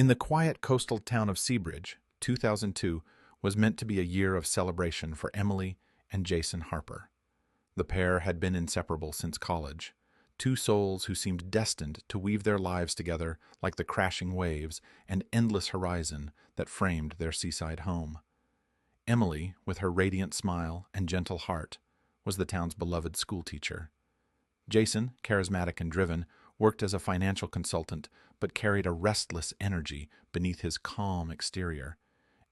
In the quiet coastal town of Seabridge, 2002 was meant to be a year of celebration for Emily and Jason Harper. The pair had been inseparable since college, two souls who seemed destined to weave their lives together like the crashing waves and endless horizon that framed their seaside home. Emily, with her radiant smile and gentle heart, was the town's beloved schoolteacher. Jason, charismatic and driven, worked as a financial consultant but carried a restless energy beneath his calm exterior.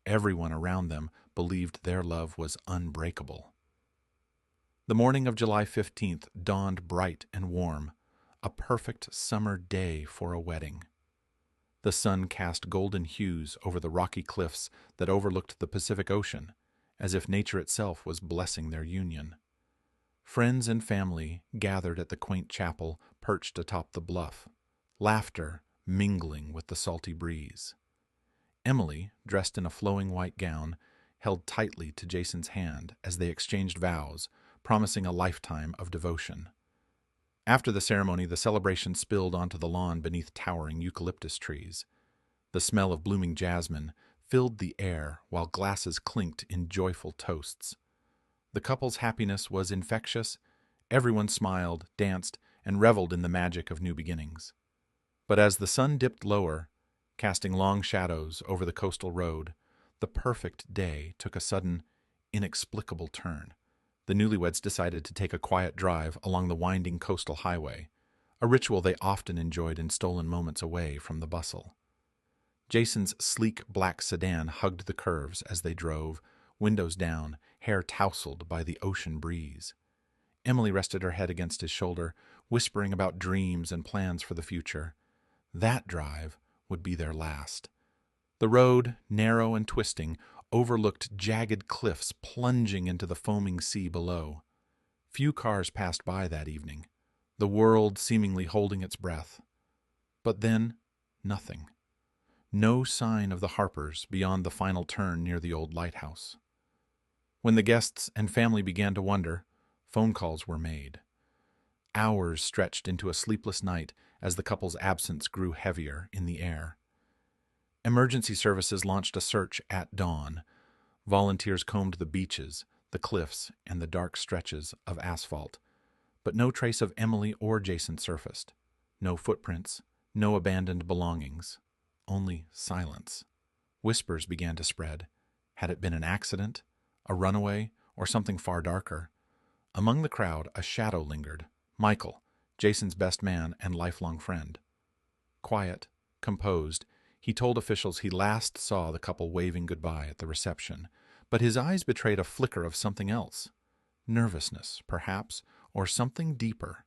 Everyone around them believed their love was unbreakable. The morning of July 15th dawned bright and warm, a perfect summer day for a wedding. The sun cast golden hues over the rocky cliffs that overlooked the Pacific Ocean, as if nature itself was blessing their union. Friends and family gathered at the quaint chapel perched atop the bluff, laughter mingling with the salty breeze. Emily, dressed in a flowing white gown, held tightly to Jason's hand as they exchanged vows, promising a lifetime of devotion. After the ceremony, the celebration spilled onto the lawn beneath towering eucalyptus trees. The smell of blooming jasmine filled the air while glasses clinked in joyful toasts. The couple's happiness was infectious. Everyone smiled, danced, and reveled in the magic of new beginnings. But as the sun dipped lower, casting long shadows over the coastal road, the perfect day took a sudden, inexplicable turn. The newlyweds decided to take a quiet drive along the winding coastal highway, a ritual they often enjoyed in stolen moments away from the bustle. Jason's sleek black sedan hugged the curves as they drove, windows down, hair tousled by the ocean breeze. Emily rested her head against his shoulder, whispering about dreams and plans for the future. That drive would be their last. The road, narrow and twisting, overlooked jagged cliffs plunging into the foaming sea below. Few cars passed by that evening, the world seemingly holding its breath. But then, nothing. No sign of the Harpers beyond the final turn near the old lighthouse. When the guests and family began to wonder, phone calls were made. Hours stretched into a sleepless night as the couple's absence grew heavier in the air. Emergency services launched a search at dawn. Volunteers combed the beaches, the cliffs, and the dark stretches of asphalt. But no trace of Emily or Jason surfaced. No footprints, no abandoned belongings. Only silence. Whispers began to spread. Had it been an accident, a runaway, or something far darker? Among the crowd, a shadow lingered. Michael, Jason's best man and lifelong friend. Quiet, composed, he told officials he last saw the couple waving goodbye at the reception, but his eyes betrayed a flicker of something else. Nervousness, perhaps, or something deeper.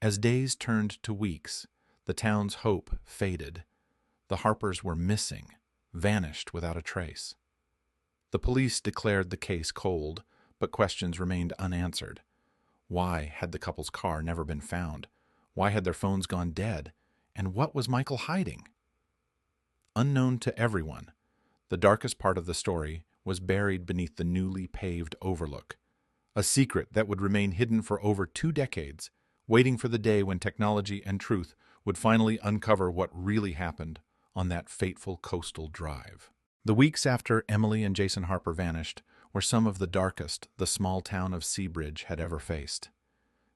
As days turned to weeks, the town's hope faded. The Harpers were missing, vanished without a trace. The police declared the case cold, but questions remained unanswered. Why had the couple's car never been found? Why had their phones gone dead? And what was Michael hiding? Unknown to everyone, the darkest part of the story was buried beneath the newly paved overlook, a secret that would remain hidden for over 2 decades, waiting for the day when technology and truth would finally uncover what really happened on that fateful coastal drive. The weeks after Emily and Jason Harper vanished were some of the darkest the small town of Seabridge had ever faced.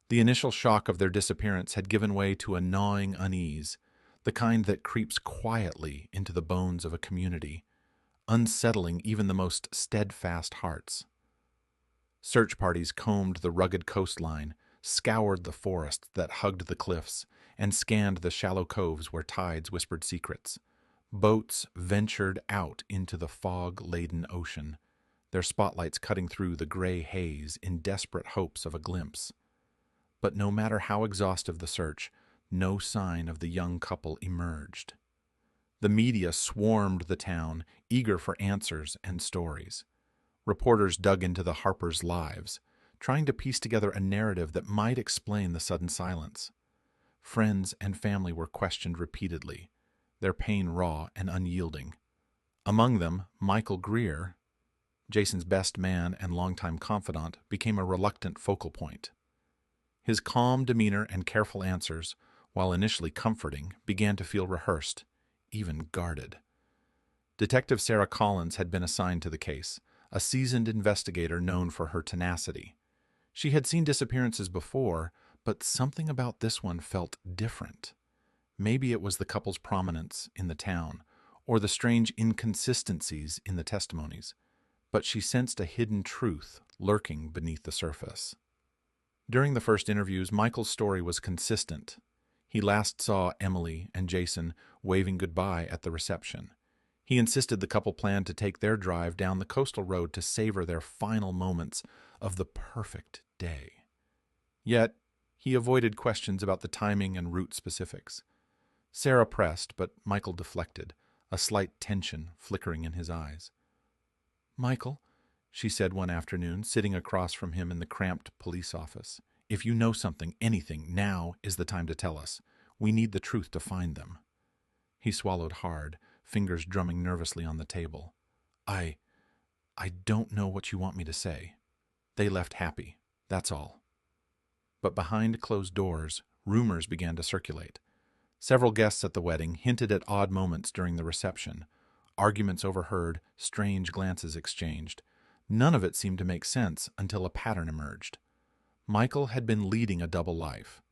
The initial shock of their disappearance had given way to a gnawing unease, the kind that creeps quietly into the bones of a community, unsettling even the most steadfast hearts. Search parties combed the rugged coastline, scoured the forests that hugged the cliffs, and scanned the shallow coves where tides whispered secrets. Boats ventured out into the fog-laden ocean, their spotlights cutting through the gray haze in desperate hopes of a glimpse. But no matter how exhaustive the search, no sign of the young couple emerged. The media swarmed the town, eager for answers and stories. Reporters dug into the Harpers' lives, trying to piece together a narrative that might explain the sudden silence. Friends and family were questioned repeatedly, their pain raw and unyielding. Among them, Michael Greer, Jason's best man and longtime confidant, became a reluctant focal point. His calm demeanor and careful answers, while initially comforting, began to feel rehearsed, even guarded. Detective Sarah Collins had been assigned to the case, a seasoned investigator known for her tenacity. She had seen disappearances before, but something about this one felt different. Maybe it was the couple's prominence in the town, or the strange inconsistencies in the testimonies, but she sensed a hidden truth lurking beneath the surface. During the first interviews, Michael's story was consistent. He last saw Emily and Jason waving goodbye at the reception. He insisted the couple planned to take their drive down the coastal road to savor their final moments of the perfect day. Yet, he avoided questions about the timing and route specifics. Sarah pressed, but Michael deflected, a slight tension flickering in his eyes. "Michael," she said one afternoon, sitting across from him in the cramped police office, "if you know something, anything, now is the time to tell us. We need the truth to find them." He swallowed hard, fingers drumming nervously on the table. I don't know what you want me to say. They left happy, that's all." But behind closed doors, rumors began to circulate. Several guests at the wedding hinted at odd moments during the reception. Arguments overheard, strange glances exchanged. None of it seemed to make sense until a pattern emerged. Michael had been leading a double life.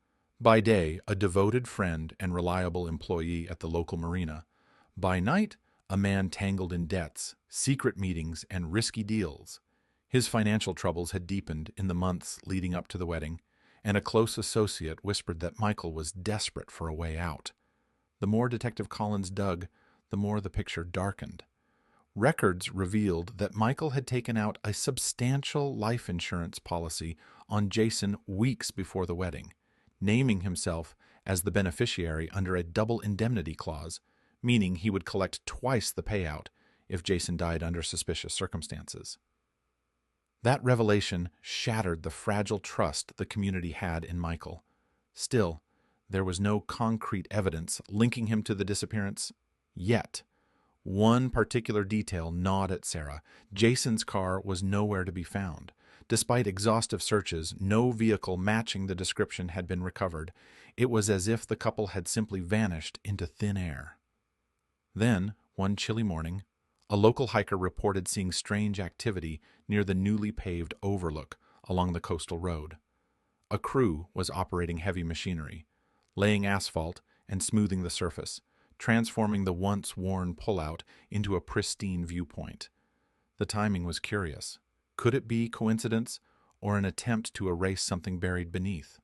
By day, a devoted friend and reliable employee at the local marina. By night, a man tangled in debts, secret meetings, and risky deals. His financial troubles had deepened in the months leading up to the wedding, and a close associate whispered that Michael was desperate for a way out. The more Detective Collins dug, the more the picture darkened. Records revealed that Michael had taken out a substantial life insurance policy on Jason weeks before the wedding, naming himself as the beneficiary under a double indemnity clause, meaning he would collect twice the payout if Jason died under suspicious circumstances. That revelation shattered the fragile trust the community had in Michael. Still, there was no concrete evidence linking him to the disappearance yet. One particular detail gnawed at Sarah. Jason's car was nowhere to be found. Despite exhaustive searches, no vehicle matching the description had been recovered. It was as if the couple had simply vanished into thin air. Then, one chilly morning, a local hiker reported seeing strange activity near the newly paved overlook along the coastal road. A crew was operating heavy machinery, laying asphalt and smoothing the surface, transforming the once worn pullout into a pristine viewpoint. The timing was curious. Could it be coincidence or an attempt to erase something buried beneath?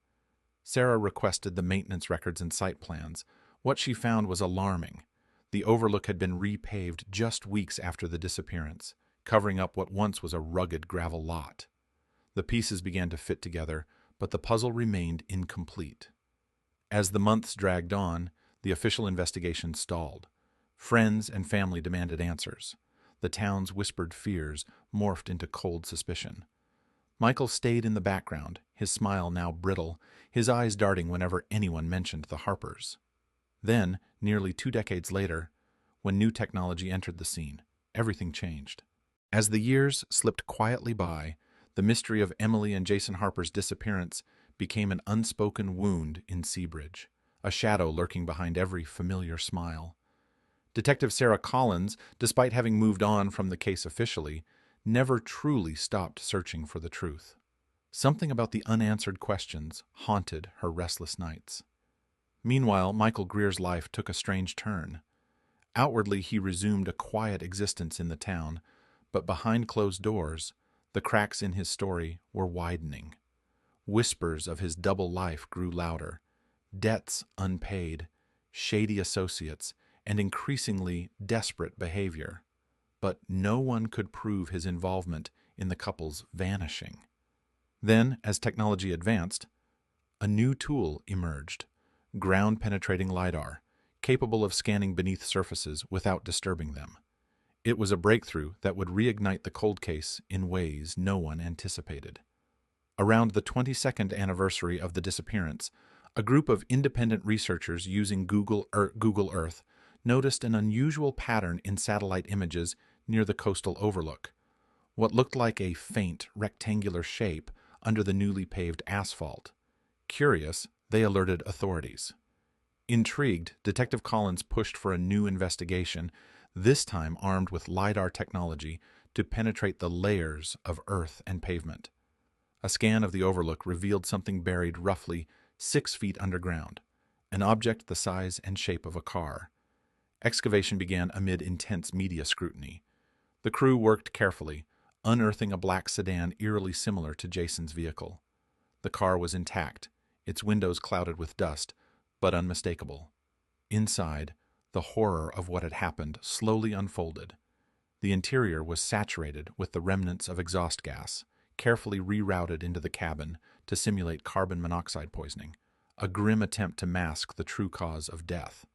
Sarah requested the maintenance records and site plans. What she found was alarming. The overlook had been repaved just weeks after the disappearance, covering up what once was a rugged gravel lot. The pieces began to fit together, but the puzzle remained incomplete. As the months dragged on, the official investigation stalled. Friends and family demanded answers. The town's whispered fears morphed into cold suspicion. Michael stayed in the background, his smile now brittle, his eyes darting whenever anyone mentioned the Harpers. Then, nearly 2 decades later, when new technology entered the scene, everything changed. As the years slipped quietly by, the mystery of Emily and Jason Harper's disappearance became an unspoken wound in Seabridge, a shadow lurking behind every familiar smile. Detective Sarah Collins, despite having moved on from the case officially, never truly stopped searching for the truth. Something about the unanswered questions haunted her restless nights. Meanwhile, Michael Greer's life took a strange turn. Outwardly, he resumed a quiet existence in the town, but behind closed doors, the cracks in his story were widening. Whispers of his double life grew louder. Debts unpaid, shady associates, and increasingly desperate behavior. But no one could prove his involvement in the couple's vanishing. Then, as technology advanced, a new tool emerged: ground-penetrating LIDAR, capable of scanning beneath surfaces without disturbing them. It was a breakthrough that would reignite the cold case in ways no one anticipated. Around the 22nd anniversary of the disappearance, a group of independent researchers using Google Earth noticed an unusual pattern in satellite images near the coastal overlook. What looked like a faint, rectangular shape under the newly paved asphalt. Curious, they alerted authorities. Intrigued, Detective Collins pushed for a new investigation, this time armed with LIDAR technology to penetrate the layers of earth and pavement. A scan of the overlook revealed something buried roughly 6 feet underground, an object the size and shape of a car. Excavation began amid intense media scrutiny. The crew worked carefully, unearthing a black sedan eerily similar to Jason's vehicle. The car was intact, its windows clouded with dust, but unmistakable. Inside, the horror of what had happened slowly unfolded. The interior was saturated with the remnants of exhaust gas, carefully rerouted into the cabin to simulate carbon monoxide poisoning, a grim attempt to mask the true cause of death.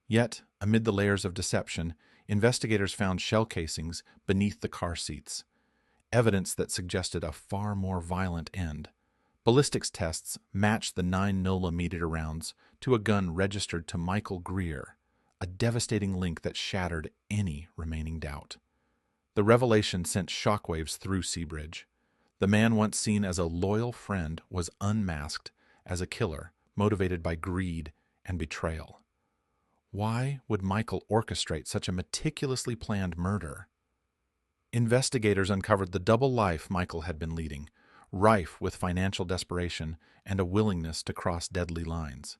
Yet, amid the layers of deception, investigators found shell casings beneath the car seats, evidence that suggested a far more violent end. Ballistics tests matched the 9mm rounds to a gun registered to Michael Greer, a devastating link that shattered any remaining doubt. The revelation sent shockwaves through Seabridge. The man once seen as a loyal friend was unmasked as a killer motivated by greed and betrayal. Why would Michael orchestrate such a meticulously planned murder? Investigators uncovered the double life Michael had been leading, rife with financial desperation and a willingness to cross deadly lines.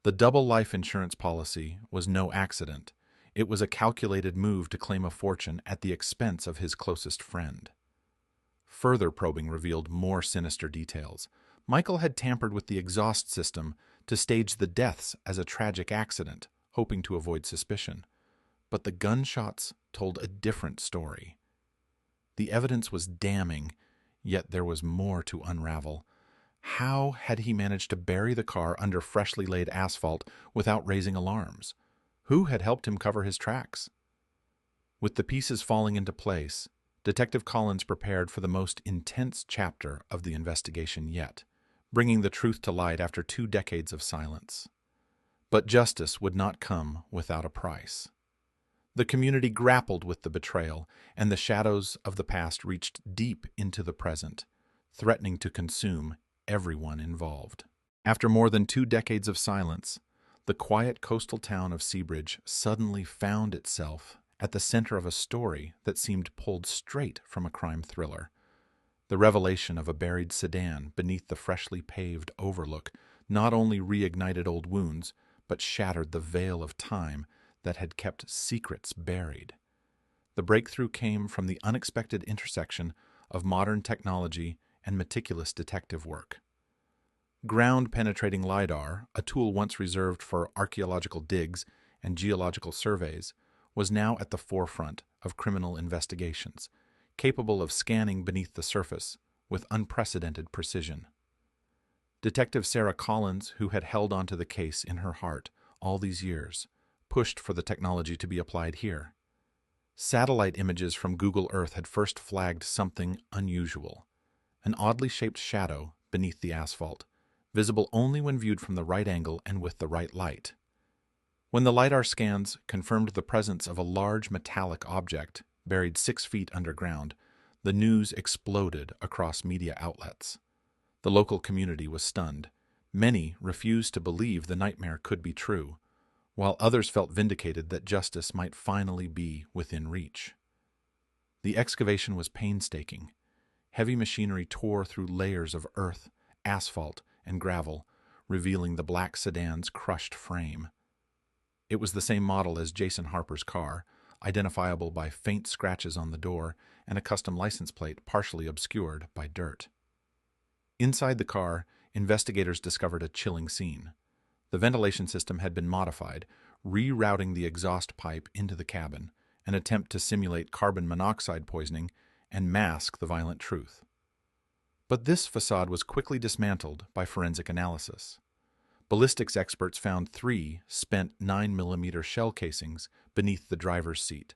The double life insurance policy was no accident. It was a calculated move to claim a fortune at the expense of his closest friend. Further probing revealed more sinister details. Michael had tampered with the exhaust system to stage the deaths as a tragic accident, hoping to avoid suspicion. But the gunshots told a different story. The evidence was damning, yet there was more to unravel. How had he managed to bury the car under freshly laid asphalt without raising alarms? Who had helped him cover his tracks? With the pieces falling into place, Detective Collins prepared for the most intense chapter of the investigation yet, bringing the truth to light after 2 decades of silence. But justice would not come without a price. The community grappled with the betrayal, and the shadows of the past reached deep into the present, threatening to consume everyone involved. After more than 2 decades of silence, the quiet coastal town of Seabridge suddenly found itself at the center of a story that seemed pulled straight from a crime thriller. The revelation of a buried sedan beneath the freshly paved overlook not only reignited old wounds, but shattered the veil of time that had kept secrets buried. The breakthrough came from the unexpected intersection of modern technology and meticulous detective work. Ground-penetrating LIDAR, a tool once reserved for archaeological digs and geological surveys, was now at the forefront of criminal investigations, capable of scanning beneath the surface with unprecedented precision. Detective Sarah Collins, who had held onto the case in her heart all these years, pushed for the technology to be applied here. Satellite images from Google Earth had first flagged something unusual, an oddly shaped shadow beneath the asphalt, visible only when viewed from the right angle and with the right light. When the LIDAR scans confirmed the presence of a large metallic object buried 6 feet underground, the news exploded across media outlets. The local community was stunned. Many refused to believe the nightmare could be true, while others felt vindicated that justice might finally be within reach. The excavation was painstaking. Heavy machinery tore through layers of earth, asphalt, and gravel, revealing the black sedan's crushed frame. It was the same model as Jason Harper's car, identifiable by faint scratches on the door and a custom license plate partially obscured by dirt. Inside the car, investigators discovered a chilling scene. The ventilation system had been modified, rerouting the exhaust pipe into the cabin, an attempt to simulate carbon monoxide poisoning and mask the violent truth. But this facade was quickly dismantled by forensic analysis. Ballistics experts found 3 spent 9mm shell casings beneath the driver's seat,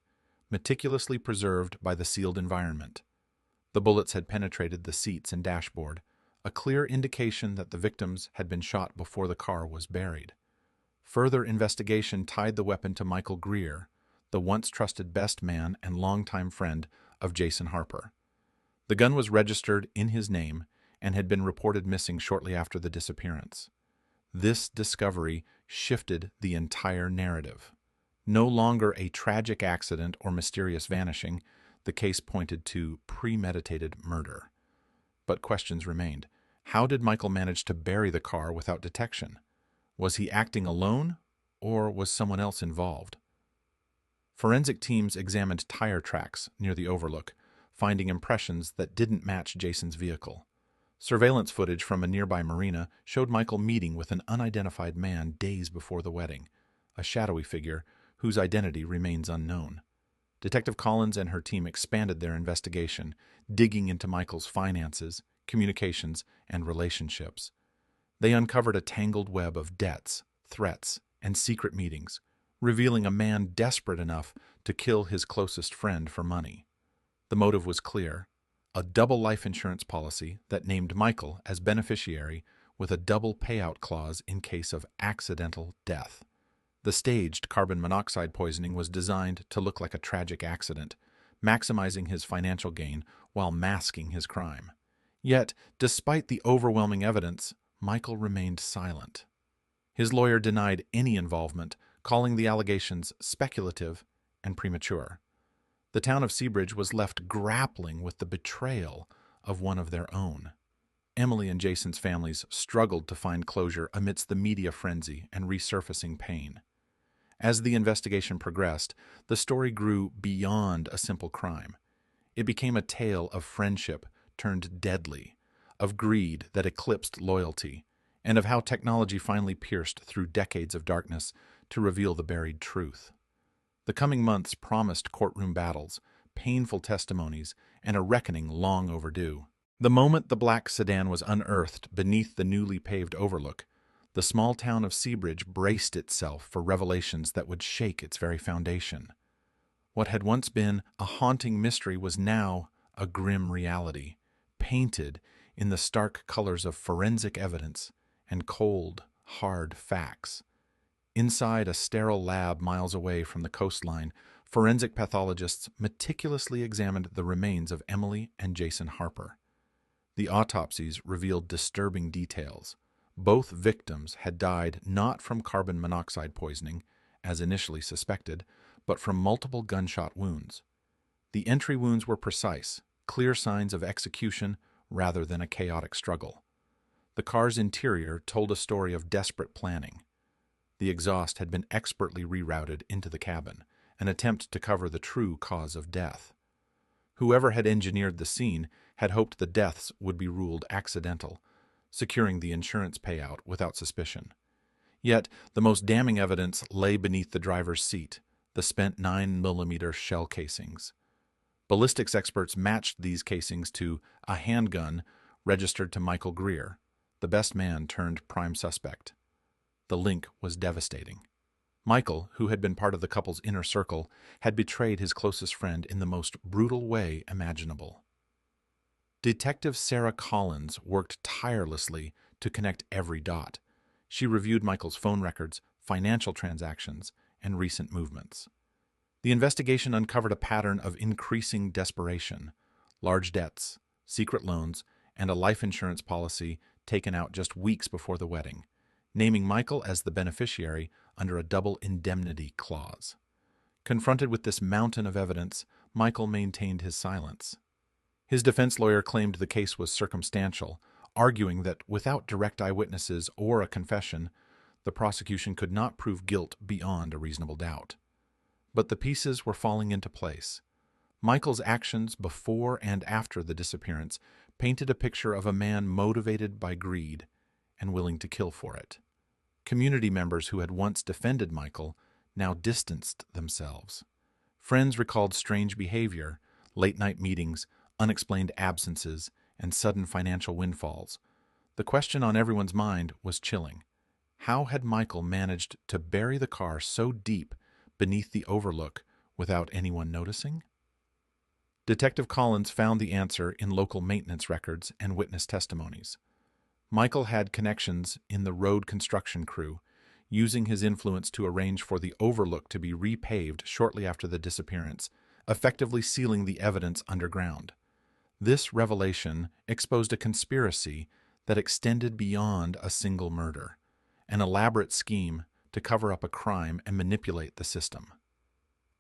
meticulously preserved by the sealed environment. The bullets had penetrated the seats and dashboard, a clear indication that the victims had been shot before the car was buried. Further investigation tied the weapon to Michael Greer, the once trusted best man and longtime friend of Jason Harper. The gun was registered in his name and had been reported missing shortly after the disappearance. This discovery shifted the entire narrative. No longer a tragic accident or mysterious vanishing, the case pointed to premeditated murder. But questions remained. How did Michael manage to bury the car without detection? Was he acting alone, or was someone else involved? Forensic teams examined tire tracks near the overlook, finding impressions that didn't match Jason's vehicle. Surveillance footage from a nearby marina showed Michael meeting with an unidentified man days before the wedding, a shadowy figure whose identity remains unknown. Detective Collins and her team expanded their investigation, digging into Michael's finances, communications, and relationships. They uncovered a tangled web of debts, threats, and secret meetings, revealing a man desperate enough to kill his closest friend for money. The motive was clear: a double life insurance policy that named Michael as beneficiary with a double payout clause in case of accidental death. The staged carbon monoxide poisoning was designed to look like a tragic accident, maximizing his financial gain while masking his crime. Yet, despite the overwhelming evidence, Michael remained silent. His lawyer denied any involvement, calling the allegations speculative and premature. The town of Seabridge was left grappling with the betrayal of one of their own. Emily and Jason's families struggled to find closure amidst the media frenzy and resurfacing pain. As the investigation progressed, the story grew beyond a simple crime. It became a tale of friendship turned deadly, of greed that eclipsed loyalty, and of how technology finally pierced through decades of darkness to reveal the buried truth. The coming months promised courtroom battles, painful testimonies, and a reckoning long overdue. The moment the black sedan was unearthed beneath the newly paved overlook, the small town of Seabridge braced itself for revelations that would shake its very foundation. What had once been a haunting mystery was now a grim reality, painted in the stark colors of forensic evidence and cold, hard facts. Inside a sterile lab miles away from the coastline, forensic pathologists meticulously examined the remains of Emily and Jason Harper. The autopsies revealed disturbing details. Both victims had died not from carbon monoxide poisoning, as initially suspected, but from multiple gunshot wounds. The entry wounds were precise, clear signs of execution rather than a chaotic struggle. The car's interior told a story of desperate planning. The exhaust had been expertly rerouted into the cabin, an attempt to cover the true cause of death. Whoever had engineered the scene had hoped the deaths would be ruled accidental, securing the insurance payout without suspicion. Yet, the most damning evidence lay beneath the driver's seat, the spent 9mm shell casings. Ballistics experts matched these casings to a handgun registered to Michael Greer, the best man turned prime suspect. The link was devastating. Michael, who had been part of the couple's inner circle, had betrayed his closest friend in the most brutal way imaginable. Detective Sarah Collins worked tirelessly to connect every dot. She reviewed Michael's phone records, financial transactions, and recent movements. The investigation uncovered a pattern of increasing desperation: large debts, secret loans, and a life insurance policy taken out just weeks before the wedding, naming Michael as the beneficiary under a double indemnity clause. Confronted with this mountain of evidence, Michael maintained his silence. His defense lawyer claimed the case was circumstantial, arguing that without direct eyewitnesses or a confession, the prosecution could not prove guilt beyond a reasonable doubt. But the pieces were falling into place. Michael's actions before and after the disappearance painted a picture of a man motivated by greed and willing to kill for it. Community members who had once defended Michael now distanced themselves. Friends recalled strange behavior, late-night meetings, unexplained absences, and sudden financial windfalls. The question on everyone's mind was chilling. How had Michael managed to bury the car so deep beneath the overlook without anyone noticing? Detective Collins found the answer in local maintenance records and witness testimonies. Michael had connections in the road construction crew, using his influence to arrange for the overlook to be repaved shortly after the disappearance, effectively sealing the evidence underground. This revelation exposed a conspiracy that extended beyond a single murder, an elaborate scheme to cover up a crime and manipulate the system.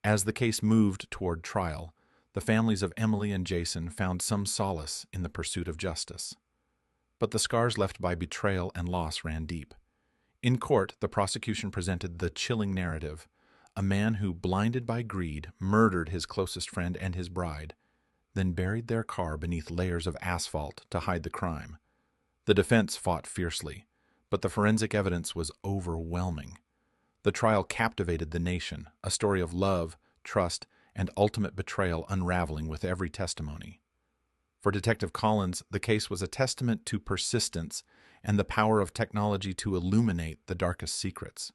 As the case moved toward trial, the families of Emily and Jason found some solace in the pursuit of justice. But the scars left by betrayal and loss ran deep. In court, the prosecution presented the chilling narrative: a man who, blinded by greed, murdered his closest friend and his bride, then buried their car beneath layers of asphalt to hide the crime. The defense fought fiercely, but the forensic evidence was overwhelming. The trial captivated the nation, a story of love, trust, and ultimate betrayal unraveling with every testimony. For Detective Collins, the case was a testament to persistence and the power of technology to illuminate the darkest secrets.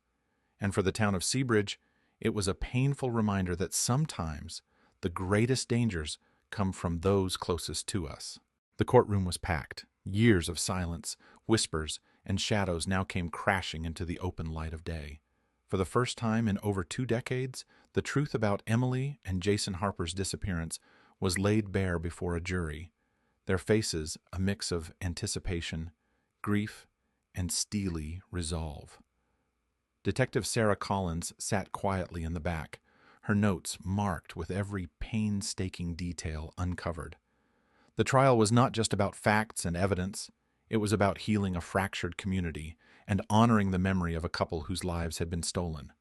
And for the town of Seabridge, it was a painful reminder that sometimes the greatest dangers come from those closest to us. The courtroom was packed. Years of silence, whispers, and shadows now came crashing into the open light of day. For the first time in over 2 decades, the truth about Emily and Jason Harper's disappearance was laid bare before a jury, their faces a mix of anticipation, grief, and steely resolve. Detective Sarah Collins sat quietly in the back, her notes marked with every painstaking detail uncovered. The trial was not just about facts and evidence. It was about healing a fractured community and honoring the memory of a couple whose lives had been stolen.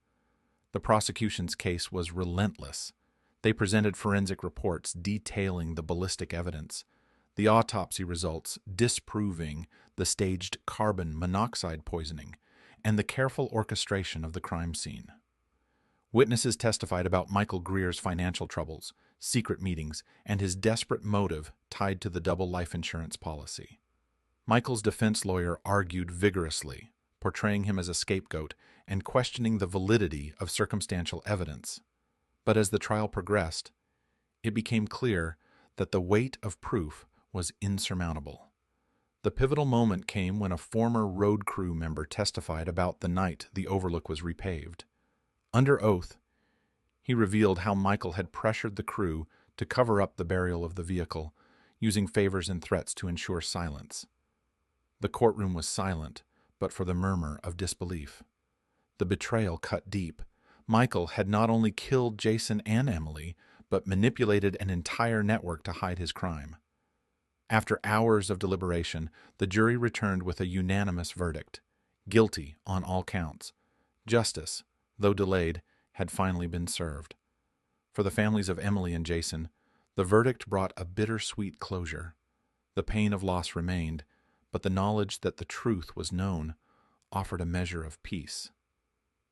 The prosecution's case was relentless. They presented forensic reports detailing the ballistic evidence, the autopsy results disproving the staged carbon monoxide poisoning, and the careful orchestration of the crime scene. Witnesses testified about Michael Greer's financial troubles, secret meetings, and his desperate motive tied to the double life insurance policy. Michael's defense lawyer argued vigorously, portraying him as a scapegoat and questioning the validity of circumstantial evidence. But as the trial progressed, it became clear that the weight of proof was insurmountable. The pivotal moment came when a former road crew member testified about the night the overlook was repaved. Under oath, he revealed how Michael had pressured the crew to cover up the burial of the vehicle, using favors and threats to ensure silence. The courtroom was silent, but for the murmur of disbelief. The betrayal cut deep. Michael had not only killed Jason and Emily, but manipulated an entire network to hide his crime. After hours of deliberation, the jury returned with a unanimous verdict: guilty on all counts. Justice, though delayed, had finally been served. For the families of Emily and Jason, the verdict brought a bittersweet closure. The pain of loss remained, but the knowledge that the truth was known offered a measure of peace.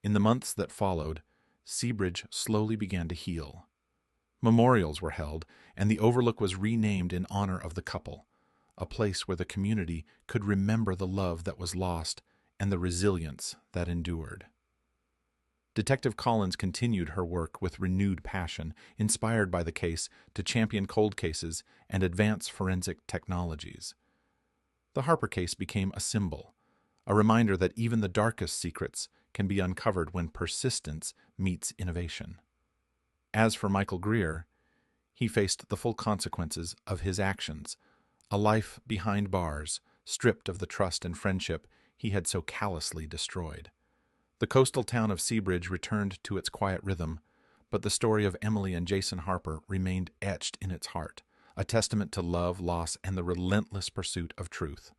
In the months that followed, Seabridge slowly began to heal. Memorials were held, and the overlook was renamed in honor of the couple, a place where the community could remember the love that was lost and the resilience that endured. Detective Collins continued her work with renewed passion, inspired by the case to champion cold cases and advance forensic technologies. The Harper case became a symbol, a reminder that even the darkest secrets can be uncovered when persistence meets innovation. As for Michael Greer, he faced the full consequences of his actions, a life behind bars, stripped of the trust and friendship he had so callously destroyed. The coastal town of Seabridge returned to its quiet rhythm, but the story of Emily and Jason Harper remained etched in its heart, a testament to love, loss, and the relentless pursuit of truth.